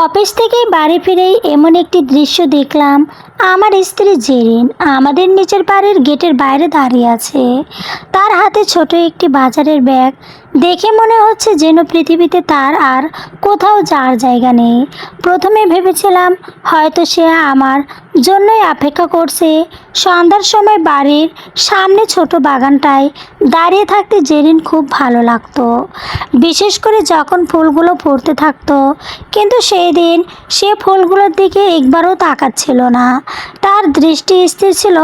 Office থেকে বাড়ি ফিরেই এমন একটি দৃশ্য দেখলাম। আমার স্ত্রী জেরিন আমাদের নিচের বাড়ির গেটের বাইরে দাঁড়িয়ে আছে। তার হাতে ছোট একটি বাজারের ব্যাগ। দেখে মনে হচ্ছে যেন পৃথিবীতে তার আর কোথাও যাওয়ার জায়গা নেই। প্রথমে ভেবেছিলাম হয়তো সে আমার জন্যই অপেক্ষা করছে। সন্ধ্যার সময় বাড়ির সামনে ছোট বাগানটায় দাঁড়িয়ে থাকতে জেরিন খুব ভালো লাগতো, বিশেষ করে যখন ফুলগুলো ফুটতে থাকতো। কিন্তু সেই দিন সে ফুলগুলোর দিকে একবারও তাকাচ্ছিল না। তার দৃষ্টি স্থির ছিল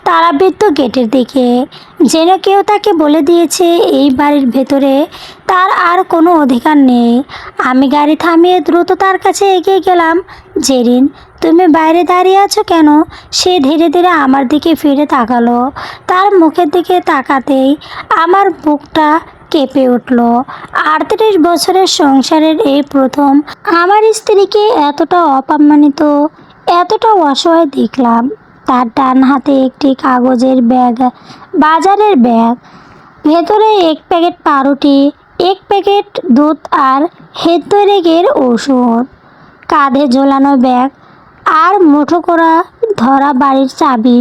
তারাবৃত গেটের দিকে, যেন কেউ তাকে বলে দিয়েছে এই বাড়ির ভেতরে তার আর কোনো অধিকার নেই। আমি গাড়ি থামিয়ে দ্রুত তার কাছে এগিয়ে গেলাম। জেরিন, তুমি বাইরে দাঁড়িয়ে আছো কেন? সে ধীরে ধীরে আমার দিকে ফিরে তাকালো। তার মুখের দিকে তাকাতেই আমার বুকটা কেঁপে উঠল। 38 বছরের সংসারের এই প্রথম আমার স্ত্রীকে এতটা অপমানিত, এতটা অসহায় দেখলাম। তার ডান হাতে একটি কাগজের ব্যাগ, বাজারের ব্যাগ। ভেতরে এক প্যাকেট পাউরুটি, এক প্যাকেট দুধ আর হৃদরোগের ওষুধ। কাঁধে ঝোলানো ব্যাগ আর মুঠো করা ধরা বাড়ির চাবি।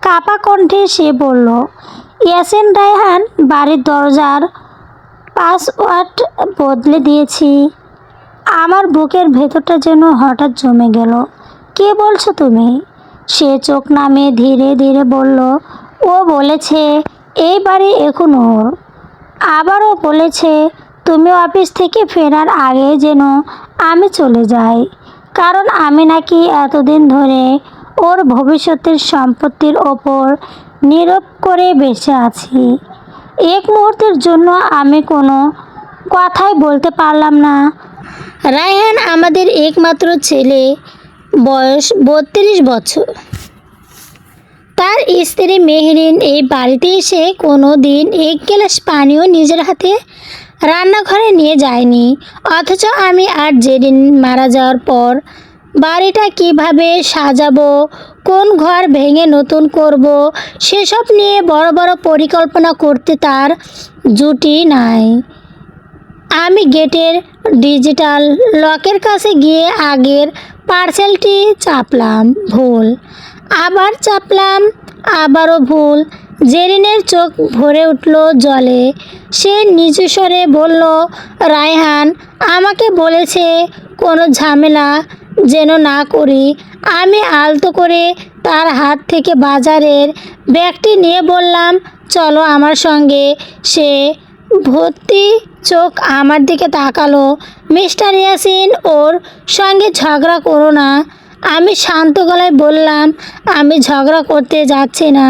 কাপা কণ্ঠে সে বলল, ইয়াসিন রায়হান, বাড়ির দরজার পাসওয়ার্ড বদলে দিয়েছি। আমার বুকের ভেতরটা যেন হঠাৎ জমে গেল। কে বলছো তুমি? সে চোখ নামিয়ে ধীরে ধীরে বলল, ও বলেছে এই বাড়ি এখন ওর। আবারও বলেছে তুমি অফিস থেকে ফেরার আগে যেন আমি চলে যাই, কারণ আমি নাকি এতদিন ধরে ওর ভবিষ্যতের সম্পত্তির ওপর নীরব করে বেঁচে আছি। এক মুহূর্তের জন্য আমি কোনো কথাই বলতে পারলাম না। রায়হান আমাদের একমাত্র ছেলে, বয়স 32 বছর। তার স্ত্রী মেহরিন এই বাড়িতে এসে কোনো দিন এক গ্লাস পানিও নিজের হাতে রান্নাঘরে নিয়ে যায়নি। অথচ আমি আর জেরিন মারা যাওয়ার পর বাড়িটা কিভাবে সাজাবো, কোন ঘর ভেঙে নতুন করব, সেসব নিয়ে বড় বড় পরিকল্পনা করতে তার জুটি নাই। আমি গেটের ডিজিটাল লকের কাছে গিয়ে আগের পার্সেলটি চাপলাম, ভুল। আবার চাপলাম, আবারও ভুল। জেরিনের চোখ ভরে উঠল জলে। সে নিচু স্বরে বলল, রায়হান আমাকে বলেছে কোনো ঝামেলা যেন না করি। আমি আলতো করে তার হাত থেকে বাজারের ব্যাগটি নিয়ে বললাম, চলো আমার সঙ্গে। সে ভর্তি চোখ আমার দিকে তাকালো। মিস্টার ইয়াসিন, ওর সঙ্গে ঝগড়া করো না। আমি শান্ত গলায় বললাম, আমি ঝগড়া করতে যাচ্ছি না,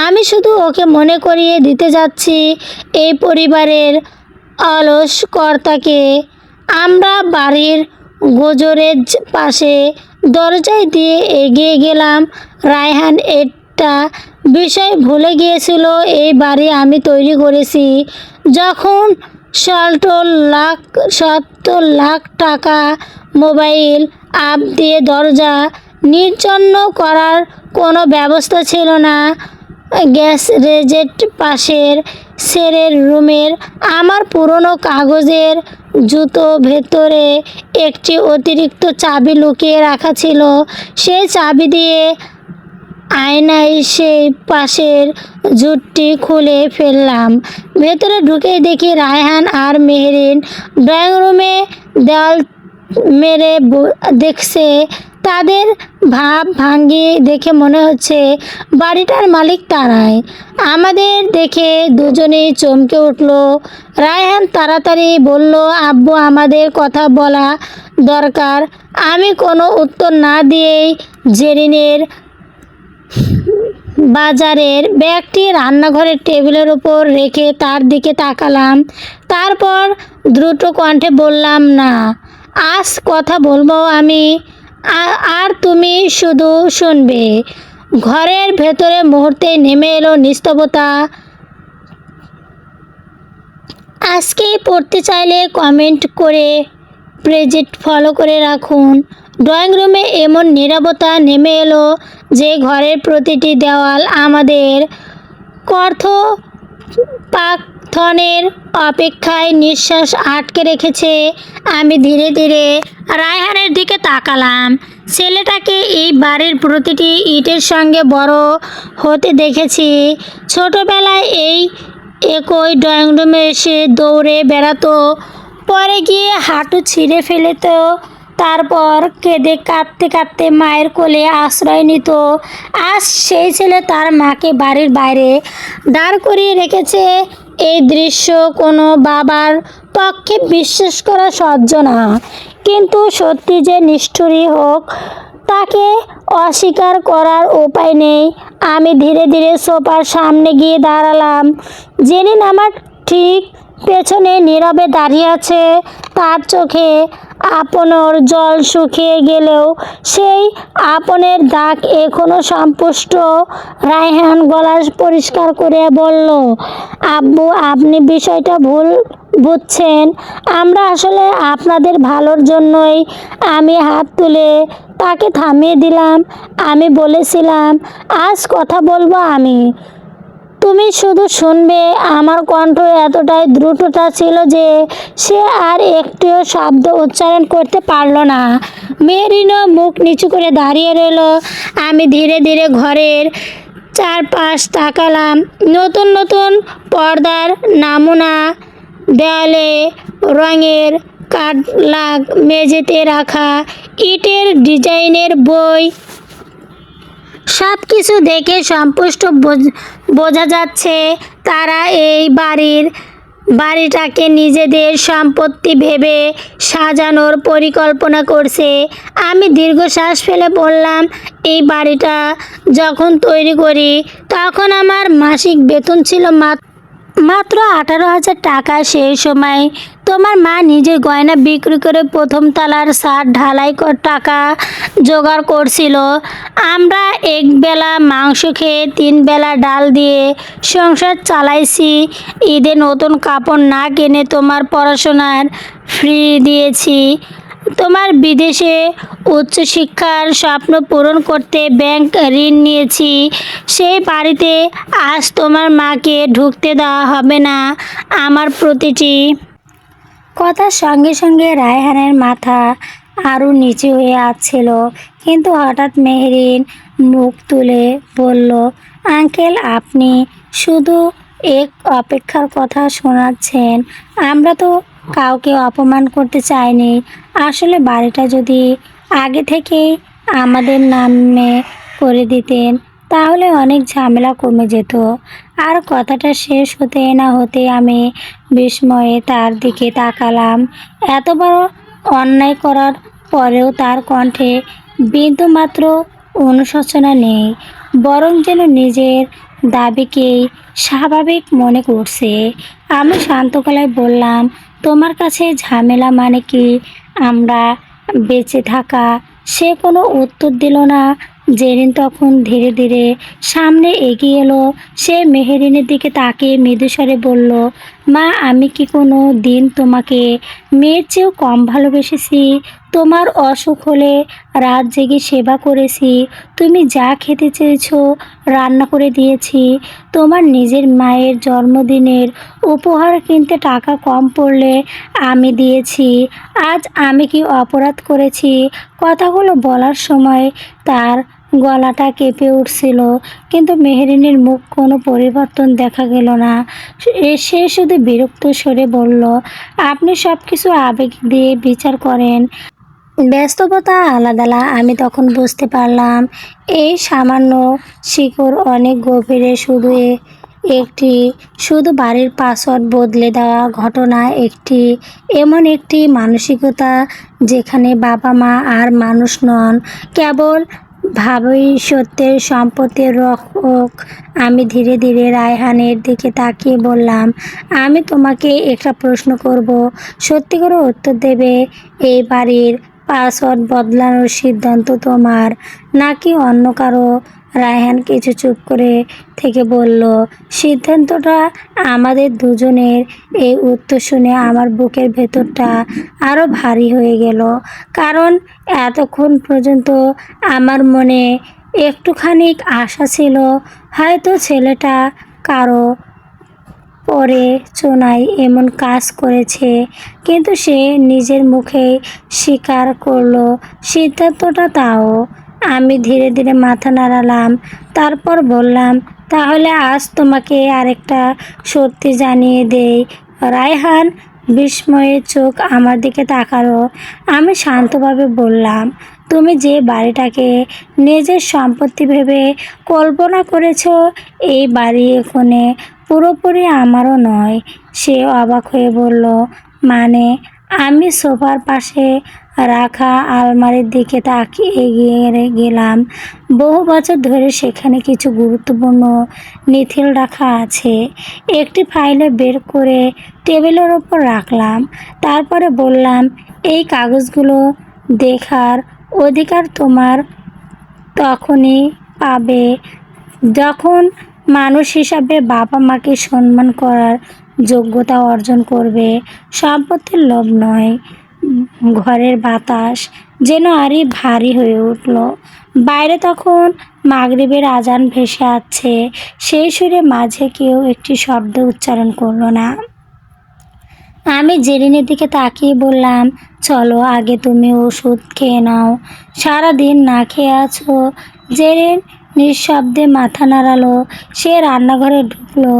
আমি শুধু ওকে মনে করিয়ে দিতে যাচ্ছি এই পরিবারের অলস কর্তাকে। আমরা বাড়ির গোজরের পাশে দরজায় দিয়ে এগিয়ে গেলাম। রায়হান একটা বিষয় ভুলে গিয়েছিল, এই বাড়ি আমি তৈরি করেছি যখন 70 লাখ টাকা মোবাইল আপ দিয়ে দরজা নির্জন্য করার কোনো ব্যবস্থা ছিল না। গ্যাস রেজের পাশের সেরের রুমের আমার পুরনো কাগজের জুতো ভেতরে একটি অতিরিক্ত চাবি লুকিয়ে রাখা ছিল। সেই চাবি দিয়ে আয়নায় সেই পাশের জুটটি খুলে ফেললাম। ভেতরে ঢুকে দেখি রায়হান আর মেহরিন ড্রয়িং রুমে দেওয়াল মেরে দেখছে। তাদের ভাব ভাঙ্গি দেখে মনে হচ্ছে বাড়িটার মালিক তারাই। আমাদের দেখে দুজনেই চমকে উঠল। রায়হান তাড়াতাড়ি বলল, আব্বু আমাদের কথা বলা দরকার। আমি কোনো উত্তর না দিয়েই জেরিনের বাজারের ব্যাগটি রান্নাঘরের টেবিলের উপর রেখে তার দিকে তাকালাম। তারপর দ্রুত কণ্ঠে বললাম, না, আজ কথা বলবো আমি, আর তুমি শুধু শুনবে। ঘরের ভেতরে মুহূর্তে নেমে এলো নিস্তব্ধতা। আজকেই পড়তে চাইলে কমেন্ট করে পেজটি ফলো করে রাখুন। ড্রয়িং রুমে এমন নীরবতা নেমে এলো যে ঘরের প্রতিটি দেওয়াল আমাদের কথোপকথনের ক্ষণের অপেক্ষায় নিঃশ্বাস আটকে রেখেছে। আমি ধীরে ধীরে রায়হানের দিকে তাকালাম। ছেলেটাকে এই বাড়ির প্রতিটি ইটের সঙ্গে বড় হতে দেখেছি। ছোটবেলায় এই একই ড্রয়িং রুমে এসে দৌড়ে বেড়াতো, পরে গিয়ে হাঁটু ছিঁড়ে ফেলত, তারপর কেঁদে কাঁদতে কাঁদতে মায়ের কোলে আশ্রয় নিত। আজ সেই ছেলে তার মাকে বাড়ির বাইরে দাঁড় করিয়ে রেখেছে। এই দৃশ্য কোনো বাবার পক্ষে বিশ্বাস করা সহ্য না, কিন্তু সত্যি যে নিষ্ঠুরই হোক, তাকে অস্বীকার করার উপায় নেই। আমি ধীরে ধীরে সোফার সামনে গিয়ে দাঁড়ালাম। জেরিন আমার ঠিক পেছনে নীরবে দাঁড়িয়ে আছে। তার চোখে আপনের জল শুকিয়ে গেলেও সেই আপনের দাগ এখনো স্পষ্ট। রায়হান গলা পরিষ্কার করে বলল, আব্বু, আপনি বিষয়টা ভুল বুঝছেন। আমরা আসলে আপনাদের ভালোর জন্যই। আমি হাত তুলে তাকে থামিয়ে দিলাম। আমি বলেছিলাম, আজ কথা বলবো আমি, তুমি শুধু শুনবে। আমার কণ্ঠ এতটাই দ্রুততা ছিল যে সে আর একটিও শব্দ উচ্চারণ করতে পারল না। মেহরিনও মুখ নিচু করে দাঁড়িয়ে রইল। আমি ধীরে ধীরে ঘরের চারপাশ তাকালাম। নতুন নতুন পর্দার নমুনা, দেয়ালে রঙের কাটলাগ, মেঝেতে রাখা ইটের ডিজাইনের বই, সব কিছু দেখে স্পষ্ট বোঝা যাচ্ছে তারা এই বাড়িটাকে নিজেদের সম্পত্তি ভেবে সাজানোর পরিকল্পনা করছে। আমি দীর্ঘশ্বাস ফেলে বললাম, এই বাড়িটা যখন তৈরি করি তখন আমার মাসিক বেতন ছিল মাত্র 18,000 টাকা। সেই সময় তোমার মা নিজের গয়না বিক্রি করে প্রথম তলার ছাদ ঢালাই টাকা জোগাড় করছিল। আমরা একবেলা মাংস খেয়ে 3 বেলা ডাল দিয়ে সংসার চালাইছি। ঈদে নতুন কাপড় না কিনে তোমার পড়াশোনার ফি দিয়েছি। তোমার বিদেশে উচ্চশিক্ষার স্বপ্ন পূরণ করতে ব্যাংক ঋণ নিয়েছি। সেই বাড়িতে আজ তোমার মাকে ঢুকতে দেওয়া হবে না। আমার প্রতিটি কথার সঙ্গে সঙ্গে রায়হানের মাথা আরও নিচু হয়ে আসছিল। কিন্তু হঠাৎ মেহরিন মুখ তুলে বলল, আঙ্কেল, আপনি শুধু এক অপেক্ষার কথা শোনাচ্ছেন। আমরা তো কাউকে অপমান করতে চাইনি। আসলে বাড়িটা যদি আগে থেকেই আমাদের নামে করে দিতেন তাহলে অনেক ঝামেলা কমে যেত। আর কথাটা শেষ হতে না হতে আমি বিস্ময়ে তার দিকে তাকালাম। এত বড় অন্যায় করার পরেও তার কণ্ঠে বিন্দুমাত্র অনুশোচনা নেই, বরং যেন নিজের দাবিকেই স্বাভাবিক মনে করছে। আমি শান্ত গলায় বললাম, তোমার কাছে ঝামেলা মানে কি আমরা বেঁচে থাকা? সে কোনো উত্তর দিল না। জেরিন তখন ধীরে ধীরে সামনে এগিয়ে এলো। সে মেহরিনের দিকে তাকিয়ে মৃদুস্বরে বলল, মা, আমি কি কোনো দিন তোমাকে মেয়ের চেয়েও কম ভালোবেসেছি? তোমার অসুখ হলে রাত জেগে সেবা করেছি। তুমি যা খেতে চেয়েছো রান্না করে দিয়েছি। তোমার নিজের মায়ের জন্মদিনের উপহার কিনতে টাকা কম পড়লে আমি দিয়েছি। আজ আমি কি অপরাধ করেছি? কথাগুলো বলার সময় তার গলাটা কেঁপে উঠছিল, কিন্তু মেহরিনের মুখ কোনো পরিবর্তন দেখা গেল না। সে শুধু বিরক্ত স্বরে বলল, আপনি সব কিছু আবেগ দিয়ে বিচার করেন, বাস্তবতা আলাদা। আমি তখন বুঝতে পারলাম এই সামান্য শিকড় অনেক গভীরে। শুধু বাড়ির পাসওয়ার্ড বদলে দেওয়া ঘটনা, এমন একটি মানসিকতা যেখানে বাবা মা আর মানুষ নন, কেবল ভবিষ্যতের সম্পত্তির রক্ষক। আমি ধীরে ধীরে রায়হানের দিকে তাকিয়ে বললাম, আমি তোমাকে একটা প্রশ্ন করব, সত্যি করে উত্তর দেবে। এই বাড়ির পাসওয়ার্ড বদলানোর সিদ্ধান্ত তোমার নাকি অন্য কারো? রায়হান কিছু চুপ করে থেকে বলল, সিদ্ধান্তটা আমাদের দুজনের। এই উত্তর শুনে আমার বুকের ভেতরটা আরও ভারী হয়ে গেল, কারণ এতক্ষণ পর্যন্ত আমার মনে একটুখানি আশা ছিল, হয়তো ছেলেটা কারো পরে চুনাই এমন কাজ করেছে, কিন্তু সে নিজের মুখে স্বীকার করলো সিদ্ধান্তটা তাও। আমি ধীরে ধীরে মাথা নাড়ালাম, তারপর বললাম, তাহলে আজ তোমাকে আরেকটা সত্যি জানিয়ে দেই। রায়হান বিস্ময়ে চোখ আমার দিকে তাকালো। আমি শান্তভাবে বললাম, তুমি যে বাড়িটাকে নিজের সম্পত্তি ভেবে কল্পনা করেছো, এই বাড়ি এখানে পুরোপুরি আমারও নয়। সে অবাক হয়ে বলল, মানে? আমি সোফার পাশে রাখা আলমারির দিকে তাকিয়ে এগিয়ে গেলাম। বহু বছর ধরে সেখানে কিছু গুরুত্বপূর্ণ নিথিল রাখা আছে। একটি ফাইলে বের করে টেবিলের ওপর রাখলাম, তারপরে বললাম, এই কাগজগুলো দেখার অধিকার তোমার তখনই পাবে যখন মানুষ হিসাবে বাবা মাকে সম্মান করার যোগ্যতা অর্জন করবে। সম্পত্তির লোভ নয়। ঘরের বাতাস যেন আরই ভারী হয়ে উঠল। বাইরে তখন মাগরিবের আজান ভেসে আসছে। সেই সুরে মাঝে কেউ একটি শব্দ উচ্চারণ করলো না। আমি জেরিনের দিকে তাকিয়ে বললাম, চলো আগে তুমি ওষুধ খেয়ে নাও, সারাদিন না খেয়ে আছো। জেরিন নিঃশব্দে মাথা নাড়ালো। সে রান্নাঘরে ঢুকলো,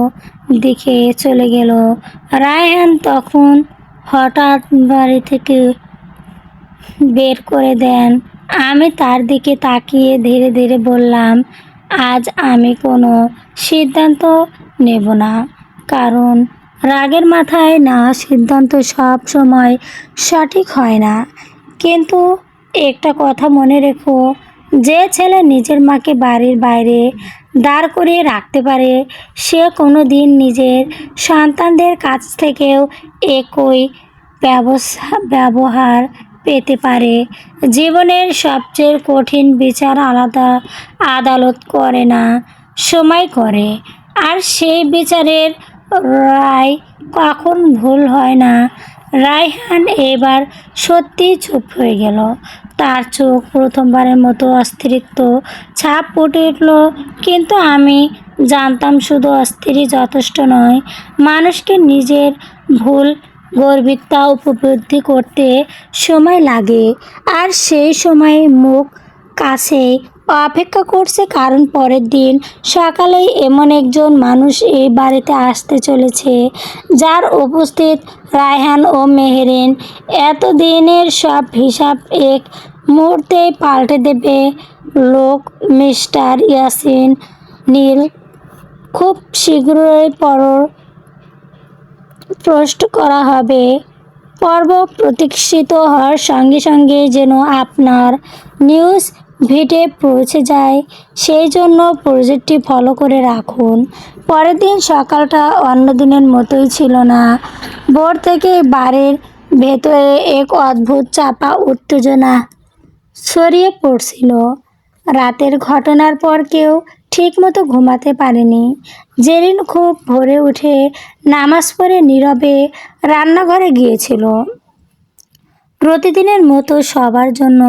দিকে চলে গেল। রায়হান তখন হঠাৎ বাড়ি থেকে বের করে দেন। আমি তার দিকে তাকিয়ে ধীরে ধীরে বললাম, আজ আমি কোনো সিদ্ধান্ত নেব না, কারণ রাগের মাথায় নেওয়া সিদ্ধান্ত সব সময় সঠিক হয় না। কিন্তু একটা কথা মনে রেখো, যে ছেলে নিজের মাকে বাড়ির বাইরে দাঁড় করিয়ে রাখতে পারে, সে কোনো দিন নিজের সন্তানদের কাছ থেকেও একই ব্যবহার পেতে পারে। জীবনের সবচেয়ে কঠিন বিচার আলাদা আদালত করে না, সময় করে। আর সেই বিচারের রায় কখন ভুল হয় না। রায়হান এবার সত্যিই চুপ হয়ে গেল। তার চোখ প্রথমবারের মতো অস্থিরত্ব ছাপ ফুটে উঠল। কিন্তু আমি জানতাম শুধু অস্থিরই যথেষ্ট নয়, মানুষকে নিজের ভুল গর্বিতা উপলব্ধি করতে সময় লাগে। আর সেই সময় মুখ কাছে অপেক্ষা করছে, কারণ পরের দিন সকালেই এমন একজন মানুষ এই বাড়িতে আসতে চলেছে, যার উপস্থিত রায়হান ও মেহেরিন এতদিনের সব হিসাব এক মুহূর্তেই পাল্টে দেবে। লোক মিস্টার ইয়াসিন নীল। খুব শীঘ্রই পোস্ট করা হবে। পর্ব প্রতীক্ষিত হওয়ার সঙ্গে সঙ্গে যেন আপনার নিউজ ভিডে পৌঁছে যায়, সেই জন্য প্রজেক্টটি ফলো করে রাখুন। পরের দিন সকালটা অন্য দিনের মতোই ছিল না। ভোর থেকে বাড়ির ভেতরে এক অদ্ভুত চাপা উত্তেজনা ছড়িয়ে পড়ছিল। রাতের ঘটনার পর কেউ ঠিকমতো ঘুমাতে পারেনি। জেরিন খুব ভোরে উঠে নামাজ পড়ে নীরবে রান্নাঘরে গিয়েছিল। প্রতিদিনের মতো সবার জন্য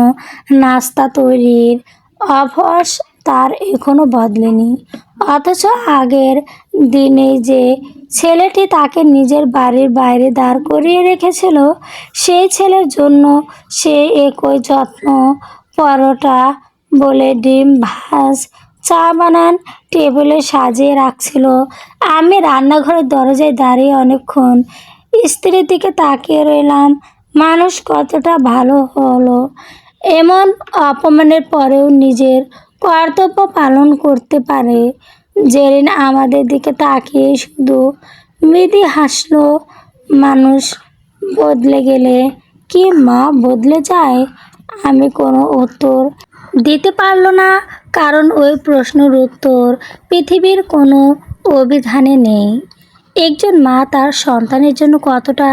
নাস্তা তৈরির অভ্যাস তার এখনো বদলেনি। অথচ আগের দিনে যে ছেলেটি তাকে নিজের বাড়ির বাইরে দাঁড় করিয়ে রেখেছিল, সেই ছেলের জন্য সে একই যত্ন, পরোটা বলে ডিম ভাজ, চা বানান টেবিলে সাজিয়ে রাখছিল। আমি রান্নাঘরের দরজায় দাঁড়িয়ে অনেকক্ষণ স্ত্রীর দিকে তাকিয়ে রইলাম। মানুষ কতটা ভালো হলো এমন অপমানের পরেও নিজের কর্তব্য পালন করতে পারে। জেরিন আমাদের দিকে তাকিয়ে শুধু মৃদু হাসলো। মানুষ বদলে গেলে কি মা বদলে যায়? আমি কোনো উত্তর দিতে পারল না, কারণ ওই প্রশ্নের উত্তর পৃথিবীর কোনো অভিধানে নেই। একজন মা তার সন্তানের জন্য কতটা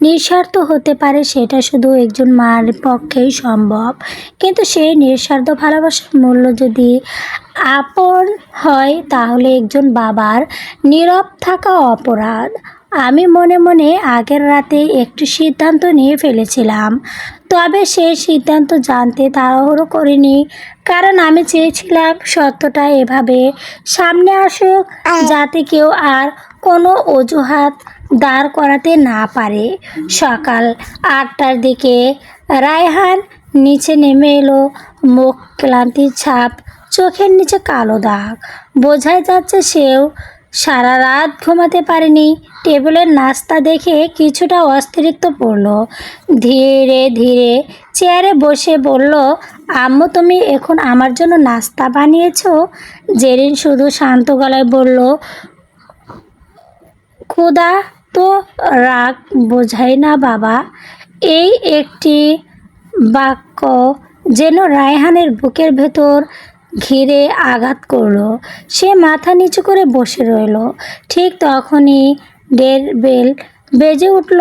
নিঃস্বার্থ হতে পারে সেটা শুধু একজন মার পক্ষেই সম্ভব। কিন্তু সেই নিঃস্বার্থ ভালোবাসার মূল্য যদি আপন হয়, তাহলে একজন বাবার নীরব থাকা অপরাধ। আমি মনে মনে আগের রাতে একটি সিদ্ধান্ত নিয়ে ফেলেছিলাম, তবে সেই সিদ্ধান্ত জানতে তাড়াহুড়ো করিনি, কারণ আমি চেয়েছিলাম সত্যটা এভাবে সামনে আসুক যাতে কেউ আর কোনো অজুহাত দাঁড় করাতে না পারে। সকাল 8টার দিকে রায়হান নিচে নেমে এলো। মুখ ক্লান্তির ছাপ, চোখের নিচে কালো দাগ, বোঝাই যাচ্ছে সেও সারা রাত ঘুমাতে পারেনি। টেবিলের নাস্তা দেখে কিছুটা অস্থিরত্ব পড়ল। ধীরে ধীরে চেয়ারে বসে বলল, আম্মু তুমি এখন আমার জন্য নাস্তা বানিয়েছো? জেরিন শুধু শান্ত গলায় বলল, ক্ষুধা তো রাগ বোঝাই না বাবা। এই একটি বাক্য যেন রায়হানের বুকের ভেতর ঘিরে আঘাত করলো। সে মাথা নিচু করে বসে রইল। ঠিক তখনই ডোরবেল বেজে উঠল।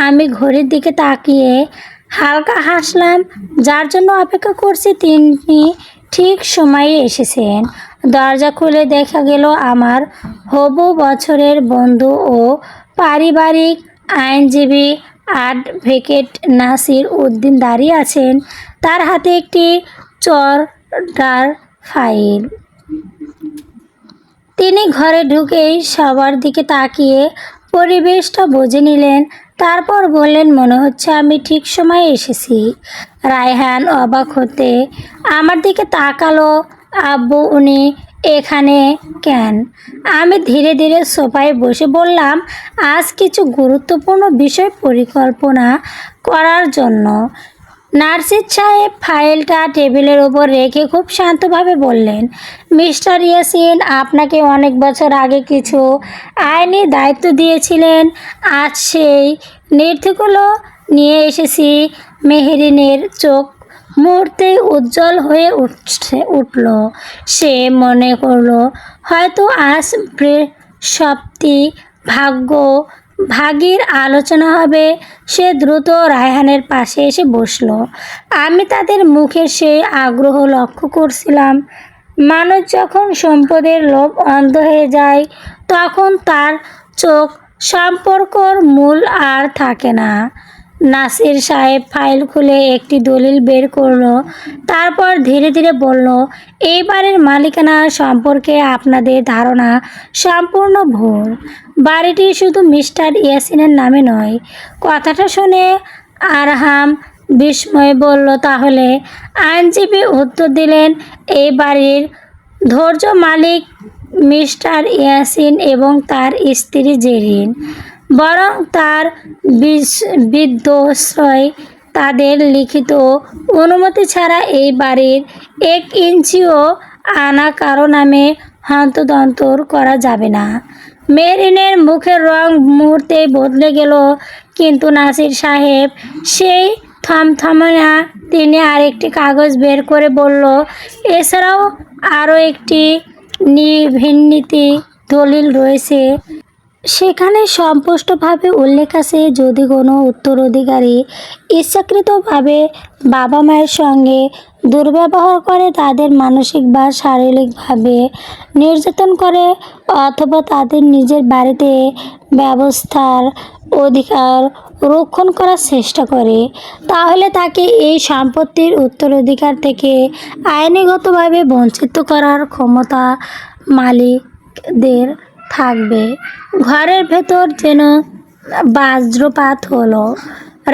আমি ঘড়ির দিকে তাকিয়ে হালকা হাসলাম। যার জন্য অপেক্ষা করছি তিনি ঠিক সময়ে এসেছেন। দরজা খুলে দেখা গেল আমার হবু বছরের বন্ধু ও পারিবারিক আইনজীবী অ্যাডভোকেট নাসির উদ্দিন দাঁড়িয়ে আছেন। তার হাতে একটি চড়ার ফাইল। তিনি ঘরে ঢুকেই সবার দিকে তাকিয়ে পরিবেশটা বুঝে নিলেন। তারপর বললেন, মনে হচ্ছে আমি ঠিক সময়ে এসেছি। রায়হান অবাক হতে আমার দিকে তাকালো। আব্বু উনি এখানে কেন? আমি ধীরে ধীরে সোফায় বসে বললাম, আজ কিছু গুরুত্বপূর্ণ বিষয় পরিকল্পনা করার জন্য। নার্সির সাহেব ফাইলটা টেবিলের উপর রেখে খুব শান্তভাবে বললেন, মিস্টার ইয়াসিন আপনাকে অনেক বছর আগে কিছু আইনি দায়িত্ব দিয়েছিলেন। আজ সেই নথিগুলো নিয়ে এসেছি। মেহেরিনের চোখ মুহূর্তেই উজ্জ্বল হয়ে উঠল। সে মনে করলো হয়তো আজ বৃহস্পতি ভাগীর আলোচনা হবে। সে দ্রুত রায়হানের পাশে এসে বসল। আমি তাদের মুখের সেই আগ্রহ লক্ষ্য করছিলাম। মানুষ যখন সম্পদের লোভ অন্ধ হয়ে যায় তখন তার চোখ সম্পর্কর মূল আর থাকে না। নাসির সাহেব ফাইল খুলে একটি দলিল বের করলো। তারপর ধীরে ধীরে বলল, এই বাড়ির মালিকানা সম্পর্কে আপনাদের ধারণা সম্পূর্ণ ভুল। বাড়িটি শুধু মিস্টার ইয়াসিনের নামে নয়। কথাটা শুনে আরহাম বিস্ময়ে বলল, তাহলে? আইনজীবী উত্তর দিলেন, এই বাড়ির ধৈর্য মালিক মিস্টার ইয়াসিন এবং তার স্ত্রী জেরিন। বরং তার বিদ্যশ্রয় তাদের লিখিত অনুমতি ছাড়া এই বাড়ির 1 ইঞ্চিও আনা কারো নামে হস্তান্তর করা যাবে না। মেরিনের মুখের রং মুহূর্তেই বদলে গেল। কিন্তু নাসির সাহেব সেই থমথমে না। তিনি আরেকটি কাগজ বের করে বলল, এছাড়াও আরও একটি নির্ভীতি দলিল রয়েছে। সেখানে স্পষ্টভাবে উল্লেখ আছে, যদি কোনো উত্তরাধিকারী ইচ্ছাকৃতভাবে বাবা মায়ের সঙ্গে দুর্ব্যবহার করে, তাদের মানসিক বা শারীরিকভাবে নির্যাতন করে, অথবা তাদের নিজের বাড়িতে ব্যবস্থার অধিকার রক্ষণ করার চেষ্টা করে, তাহলে তাকে এই সম্পত্তির উত্তরাধিকার থেকে আইনগতভাবে বঞ্চিত করার ক্ষমতা মালিকদের থাকবে। ঘরের ভেতর যেন বজ্রপাত হলো।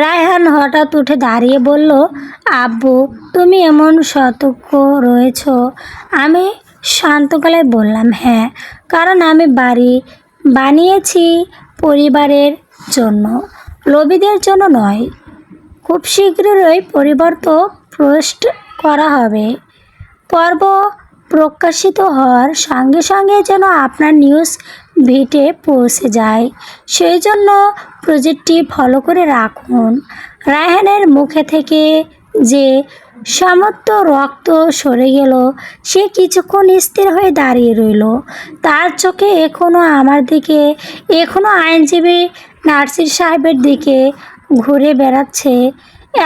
রায়হান হঠাৎ উঠে দাঁড়িয়ে বলল, আব্বু তুমি এমন সতর্ক রয়েছ? আমি শান্ত গলায় বললাম, হ্যাঁ, কারণ আমি বাড়ি বানিয়েছি পরিবারের জন্য, লোভীদের জন্য নয়। খুব শীঘ্রই পরিবর্তন পোস্ট করা হবে। পর্ব প্রকাশিত হওয়ার সঙ্গে সঙ্গে যেন আপনার নিউজ ভিটে পৌঁছে যায়, সেই জন্য প্রজেক্টটি ফলো করে রাখুন। রায়হানের মুখে থেকে যে সমস্ত রক্ত সরে গেল। সে কিছুক্ষণ স্থির হয়ে দাঁড়িয়ে রইল। তার চোখে এখনও আমার দিকে, এখনও আইনজীবী নাসির সাহেবের দিকে ঘুরে বেড়াচ্ছে।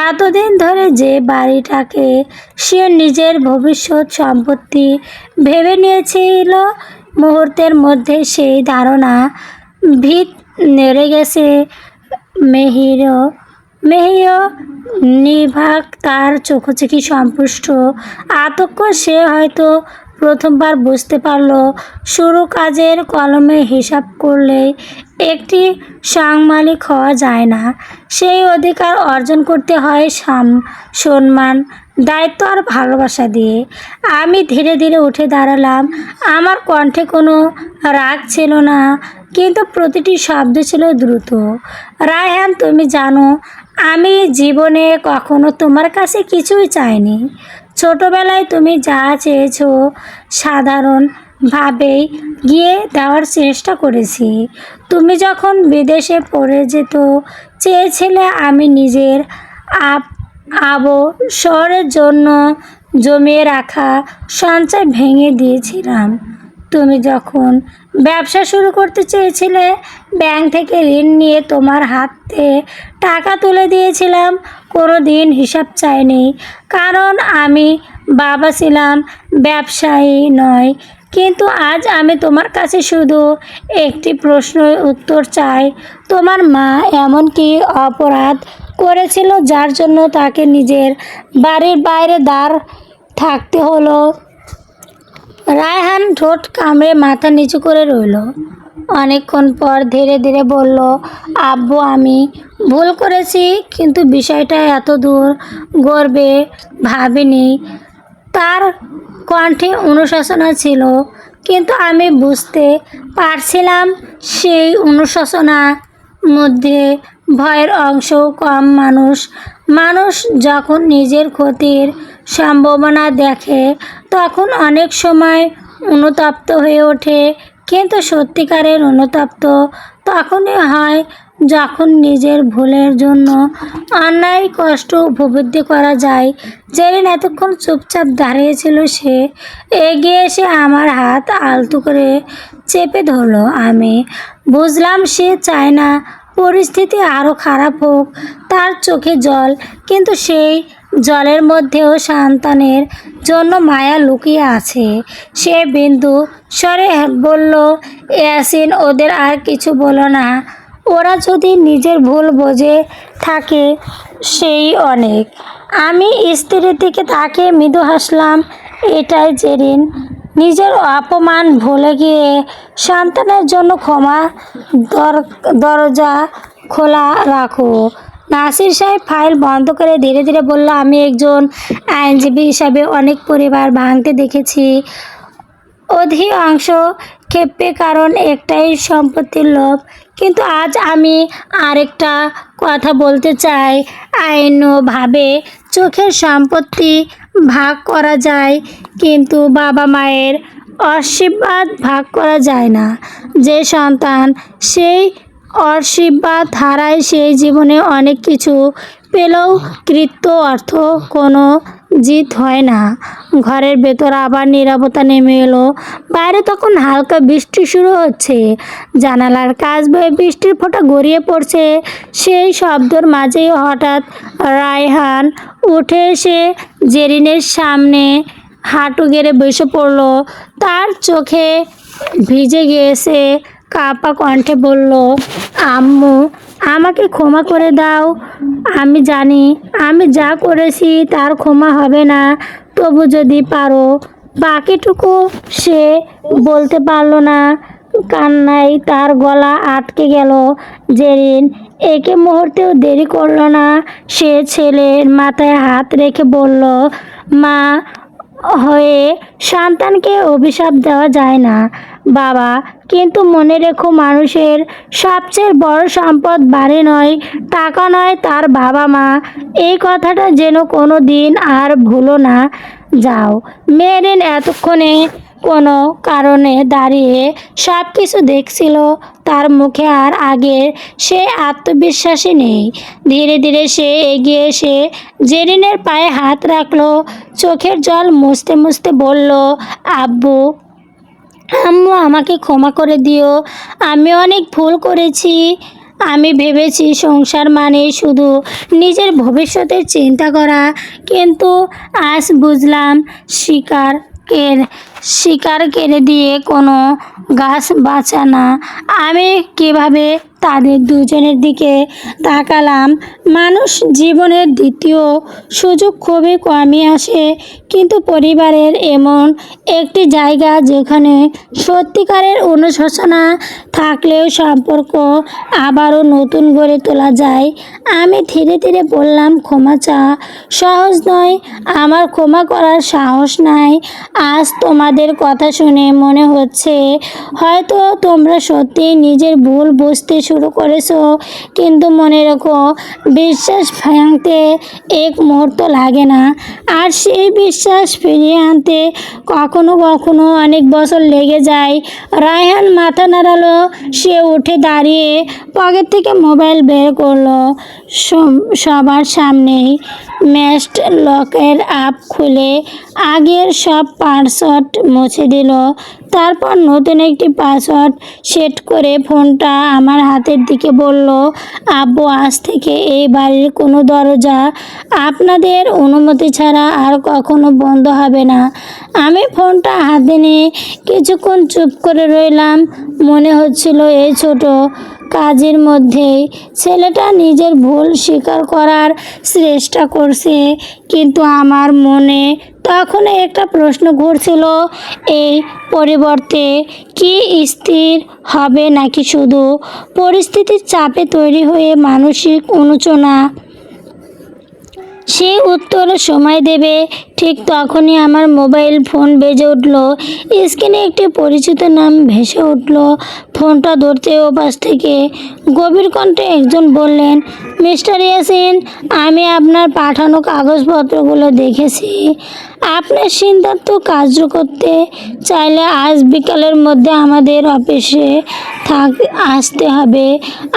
এতদিন ধরে যে বাড়িটাকে সে নিজের ভবিষ্যৎ সম্পত্তি ভেবে নিয়েছিল, মুহূর্তের মধ্যে সেই ধারণা ভিত নেড়ে গেছে। মেহিও নির্বাক, তার চোখোচোখি সন্তুষ্ট আতঙ্ক। সে হয়তো প্রথমবার বুঝতে পারলো শুরু কাজের কলমে হিসাব করলে একটি সাংমালিক হওয়া যায় না। সেই অধিকার অর্জন করতে হয় সম্মান, দায়িত্ব আর ভালোবাসা দিয়ে। আমি ধীরে ধীরে উঠে দাঁড়ালাম। আমার কণ্ঠে কোনো রাগ ছিল না, কিন্তু প্রতিটি শব্দ ছিল দ্রুত। রায়হান, তুমি জানো আমি জীবনে কখনো তোমার কাছে কিছুই চাইনি। ছোটবেলায় তুমি যা চেয়েছো সাধারণভাবেই গিয়ে দেওয়ার চেষ্টা করেছি। তুমি যখন বিদেশে পড়ে যেত চেয়েছিলে আমি নিজের শহরের জন্য জমিয়ে রাখা সঞ্চয় ভেঙে দিয়েছিলাম। তুমি যখন ব্যবসা শুরু করতে চেয়েছিলে ব্যাংক থেকে ঋণ নিয়ে তোমার হাতে টাকা তুলে দিয়েছিলাম। কোনো দিন হিসাব চাইনি, কারণ আমি বাবা ছিলাম, ব্যবসায়ী নয়। কিন্তু আজ আমি তোমার কাছে শুধু একটি প্রশ্নের উত্তর চাই। তোমার মা এমন কি অপরাধ করেছিল যার জন্য তাকে নিজের বাড়ির বাইরে দাঁড় থাকতে হলো? রায়হান ঠোঁট কামড়ে মাথা নিচু করে রইল। অনেকক্ষণ পর ধীরে ধীরে বলল, আব্বু, আমি ভুল করেছি, কিন্তু বিষয়টা এত দূর গড়বে ভাবিনি। তার কণ্ঠে অনুশোচনা ছিল, কিন্তু আমি বুঝতে পারছিলাম সেই অনুশোচনার মধ্যে ভয়ের অংশও কম। মানুষ যখন নিজের ক্ষতির সম্ভাবনা দেখে তখন অনেক সময় অনুতপ্ত হয়ে ওঠে, কিন্তু সত্যিকারের অনুতপ্ত তখনই হয় যখন নিজের ভুলের জন্য অন্যায় কষ্ট উপলব্ধি করা যায়। জেরিন এতক্ষণ চুপচাপ দাঁড়িয়েছিল। সে এগিয়ে এসে আমার হাত আলতো করে চেপে ধরল। আমি বুঝলাম সে চায় না পরিস্থিতি আরও খারাপ হোক। তার চোখে জল, কিন্তু সেই জলের মধ্যেও সন্তানের জন্য মায়া লুকিয়ে আছে। সে বিন্দু স্বরে বলল, ইয়াসিন, ওদের আর কিছু বলো না। ওরা যদি নিজের ভুল বোঝে থাকে সেই অনেক। আমি স্ত্রীর দিকে তাকিয়ে মৃদু হাসলাম। এটাই জেরিন, নিজের অপমান ভুলে গিয়ে সন্তানের জন্য ক্ষমা দরজা খোলা রাখো। নাসির সাহেব ফাইল বন্ধ করে ধীরে ধীরে বলল, আমি একজন আইনজীবী হিসাবে অনেক পরিবার ভাঙতে দেখেছি, অধিকাংশ ক্ষেত্রে কারণ একটাই, সম্পত্তির লোভ। কিন্তু আজ আমি আরেকটা কথা বলতে চাই। আইনভাবে চোখের সম্পত্তি ভাগ করা যায়, কিন্তু বাবা মায়ের আশীর্বাদ ভাগ করা যায় না। যে সন্তান সেই আশীর্বাদ হারায় সেই জীবনে অনেক কিছু পেলেও কৃত্য অর্থ কোনো জিত হয় না। ঘরের ভেতর আবার নীরবতা নেমে এলো। বাইরে তখন হালকা বৃষ্টি শুরু হচ্ছে। জানালার কাছ বেয়ে বৃষ্টির ফোঁটা গড়িয়ে পড়ছে। সেই শব্দের মাঝেই হঠাৎ রায়হান উঠে এসে জেরিনের সামনে হাঁটু গেড়ে বসে পড়ল। তার চোখে ভিজে গিয়েছে। কাঁপা কণ্ঠে বলল, আম্মু, আমাকে ক্ষমা করে দাও। আমি জানি আমি যা করেছি তার ক্ষমা হবে না, তবু যদি পারো। বাকিটুকু সে বলতে পারল না। কান্নায় তার গলা আটকে গেল। জেরিন একে মুহূর্তেও দেরি করল না। সে ছেলের মাথায় হাত রেখে বলল, মা হয়ে সন্তানকে অভিশাপ দেওয়া যায় না বাবা, কিন্তু মনে রেখো, মানুষের সবচেয়ে বড় সম্পদ বাড়ি নয়, টাকা নয়, তার বাবা মা। এই কথাটা যেন কোনো দিন আর ভুলো না। যাও। মেরিন এতক্ষণে কোনো কারণে দাঁড়িয়ে সব কিছু দেখছিল। তার মুখে আর আগের সে আত্মবিশ্বাসী নেই। ধীরে ধীরে সে এগিয়ে এসে জেরিনের পায়ে হাত রাখলো। চোখের জল মুছতে মুছতে বলল, আব্বু, আম্মু, আমাকে ক্ষমা করে দিও। আমি অনেক ভুল করেছি। আমি ভেবেছি সংসার মানে শুধু নিজের ভবিষ্যতের চিন্তা করা, কিন্তু আজ বুঝলাম শিকার কেড়ে দিয়ে কোনো গাছ বাঁচা না। আমি কিভাবে তাদের দুজনের দিকে তাকালাম। মানুষ জীবনের দ্বিতীয় সুযোগ খুবই কমই আসে, কিন্তু পরিবারের এমন একটি জায়গা যেখানে সত্যিকারের অনুশোচনা থাকলেও সম্পর্ক আবারও নতুন গড়ে তোলা যায়। আমি ধীরে ধীরে বললাম, ক্ষমা চা সহজ নয়, আমার ক্ষমা করার সাহস নাই। আজ তোমাদের কথা শুনে মনে হচ্ছে হয়তো তোমরা সত্যিই নিজের ভুল বুঝতে শুরু করেছো, কিন্তু মনে রেখো, বিশ্বাস ভাঙতে এক মুহূর্ত লাগে না, আর সেই বিশ্বাস ফিরিয়ে আনতে কখনো কখনো অনেক বছর লেগে যায়। রায়হান মাথা নাড়ালো। সে উঠে দাঁড়িয়ে পকেট থেকে মোবাইল বের করলো। সবার সামনেই ম্যাস্ট লকের অ্যাপ খুলে আগের সব পাসওয়ার্ড মুছে দিল। তারপর নতুন একটি পাসওয়ার্ড সেট করে ফোনটা আমার হাতের দিকে বলল, আব্বু, আজ থেকে এই বাড়ির কোনো দরজা আপনাদের অনুমতি ছাড়া আর কখনো বন্ধ হবে না। আমি ফোনটা হাতে নিয়ে কিছুক্ষণ চুপ করে রইলাম। মনে হচ্ছিল এই ছোট কাজের মধ্যেই ছেলেটা নিজের ভুল স্বীকার করার চেষ্টা করছে, কিন্তু আমার মনে তখন একটা প্রশ্ন ঘুরছিল, এই পরিবর্তে কি স্থির হবে নাকি শুধু পরিস্থিতির চাপে তৈরি হয়ে মানসিক অনুশোচনা? সে উত্তরে সময় দেবে। ঠিক তখনই আমার মোবাইল ফোন বেজে উঠল। স্ক্রিনে একটি পরিচিত নাম ভেসে উঠল। ফোনটা ধরতে ওপাশ থেকে গভীর কণ্ঠে একজন বললেন, মিস্টার ইয়াসিন, আমি আপনার পাঠানো কাগজপত্রগুলো দেখেছি। আপনার সিদ্ধান্ত কার্য করতে চাইলে আজ বিকালের মধ্যে আমাদের অফিসে আসতে হবে।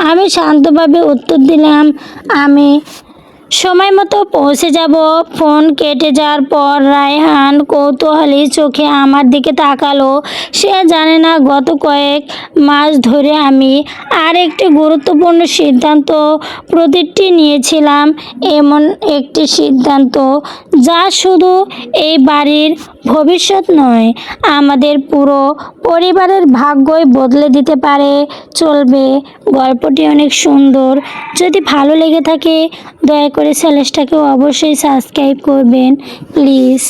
আমি শান্তভাবে উত্তর দিলাম, আমি সময় মতো পৌঁছে যাব। ফোন কেটে যাওয়ার পর রায়হান কৌতূহলী চোখে আমার দিকে তাকালো। সে জানে না গত কয়েক মাস ধরে আমি আর একটি গুরুত্বপূর্ণ সিদ্ধান্ত প্রতিটি নিয়েছিলাম, এমন একটি সিদ্ধান্ত যা শুধু এই বাড়ির ভবিষ্যৎ নয়, আমাদের পুরো পরিবারের ভাগ্যই বদলে দিতে পারে। চলবে। গল্পটি অনেক সুন্দর। যদি ভালো লেগে থাকে দয়া করে চ্যানেলটাকে অবশ্যই সাবস্ক্রাইব করবেন প্লিজ।